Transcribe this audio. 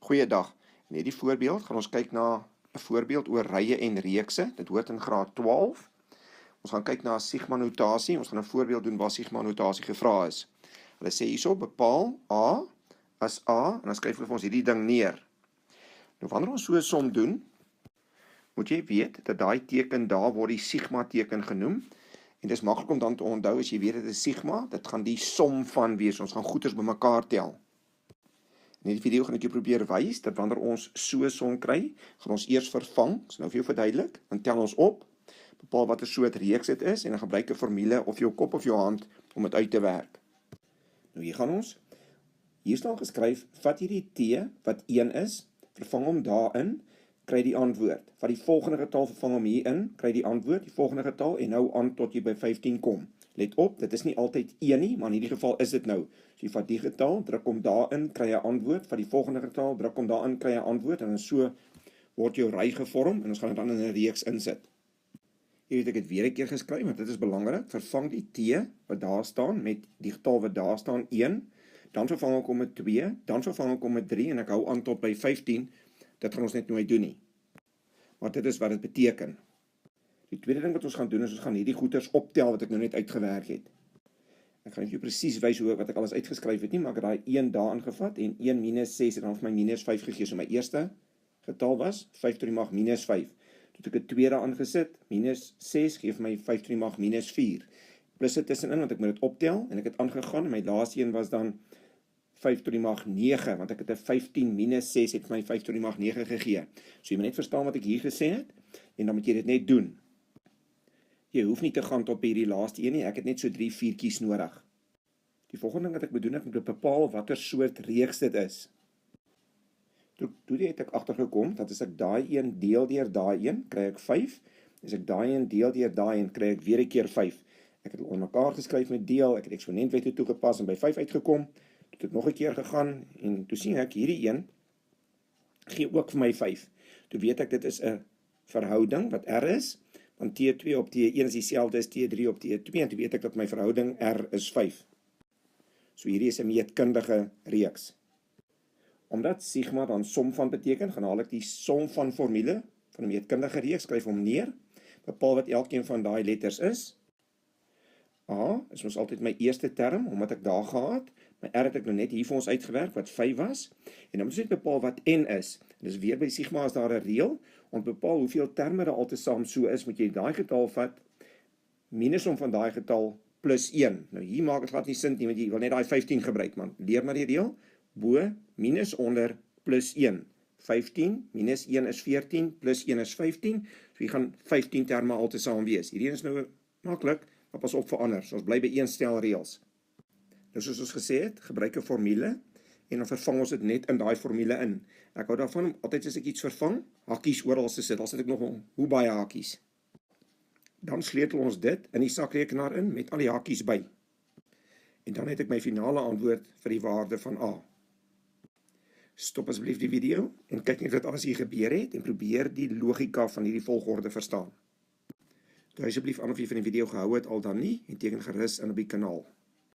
Goeiedag. In hierdie voorbeeld gaan ons kyk na 'n voorbeeld oor rye en reekse. Dit hoort in graad 12. Ons gaan kyk na sigma-notasie. Ons gaan 'n voorbeeld doen waar sigma-notasie gevra is. Hulle sê hierso, bepaal A as A en dan skryf hulle vir ons hierdie ding neer. Nou wanneer ons so 'n som doen, moet jy weet dat daai teken daar word die sigma teken genoem. En dit is maklik om dan te onthou as jy weet dit is sigma, dit gaan die som van wees. Ons gaan goeders bymekaar tel. In hierdie video gaan ek jou probeer wys dat wanneer ons so 'n som kry, gaan ons eers vervang. Dis nou vir jou verduidelik. Dan tel ons op, bepaal watter soort reeks dit is en dan gebruik 'n formule of jou kop of jou hand om dit uit te werk. Nou hier gaan ons. Hier staan geskryf, vat hierdie t wat 1 is, vervang hom daarin, kry die antwoord. Vat die volgende getal, vervang hom hierin, kry die antwoord, die volgende getal en nou aan tot jy by 15 kom. Let op, dit is nie altyd 1 nie, maar in hierdie geval is dit nou. So jy vat die getal, druk hom daarin, kry 'n antwoord, vat die volgende getal, druk hom daarin, kry 'n antwoord en so word jou ry gevorm en ons gaan dit dan in 'n reeks insit. Hier het ek dit weer 'n keer geskryf, want dit is belangrik. Vervang die t wat daar staan met die getal wat daar staan 1, dan vervang ek hom met 2, dan vervang ek hom met 3 en ek hou aan tot by 15. Dit gaan ons net nooit doen nie. Maar dit is wat dit beteken. Die tweede ding wat ons gaan doen is ons gaan hierdie goeders optel wat ek nou net uitgewerk het. Ek gaan vir jou presies wys hoe wat ek alles uitgeskryf het nie, maar ek het daai 1 daar ingevat en 1 minus 6 en dan vir my minus 5 gegee. So my eerste getal was 5 tot die mag minus 5. Toe het ek 'n tweede aangesit, minus 6 gee vir my 5 tot die mag minus 4. Plus dit tussenin want ek moet dit optel en ek het aangegaan en my laaste een was dan 5 tot die mag 9, want ek het 'n 15 minus 6 het vir my 5 tot die mag 9 gegee. So jy moet net verstaan wat ek hier gesê het en dan moet jy dit net doen. Jy hoef nie te gaan tot by hierdie laaste een nie, ek het net so 3 viertjies nodig. Die volgende ding wat ek moet doen, ek moet bepaal watter soort reeks dit is. Toe het ek agtergekom, dat as ek daai een deel deur daai een, kry ek 5, as ek daai een deel deur daai een, kry ek weer 'n keer 5. Ek het onder mekaar geskryf met deel, ek het eksponentwette toegepas en by 5 uitgekom, toe het ek nog 'n keer gegaan, en toe sien ek hierdie een, gee ook vir my 5. Toe weet ek dit is 'n verhouding wat R is, want T2 op T1 is dieselfde as T3 op T2, en toe weet ek dat my verhouding R is 5. So hierdie is 'n meetkundige reeks. Omdat sigma dan som van beteken, gaan haal ek die som van formule van 'n meetkundige reeks, skryf hom neer, bepaal wat elkeen van daai letters is. A is ons altyd my eerste term, omdat ek daar gehad, my R het ek nou net hier vir ons uitgewerk, wat 5 was, en dan moet ons net bepaal wat N is. En dis weer by sigma is daar 'n reël, om te bepaal hoeveel terme daar altesaam so is, moet jy daai getal vat, minus om van daai getal, plus 1. Nou hier maak het glad nie sin nie, want jy wil net daai 15 gebruik, man. Leer maar die reël, bo, minus onder, plus 1. 15, minus 1 is 14, plus 1 is 15, so hier gaan 15 terme altesaam wees. Hierdie is nou maklik, maar pas op vir ander, so ons bly by een stel reëls. Nou soos ons gesê het, gebruik 'n formule, en dan vervang ons dit net in daai formule in. Ek hou daarvan om altyd as ek iets vervang, hakkies oral te sit, al sit ek nog hoe baie hakkies. Dan sleutel ons dit in die sakrekenaar in, met al die hakkies by. En dan het ek my finale antwoord vir die waarde van A. Stop asseblief die video, en kyk net wat alles hier gebeur het, en probeer die logika van hierdie volgorde verstaan. Doe asseblief aan of jy van die video gehou het al dan nie, en teken gerus in op die kanaal.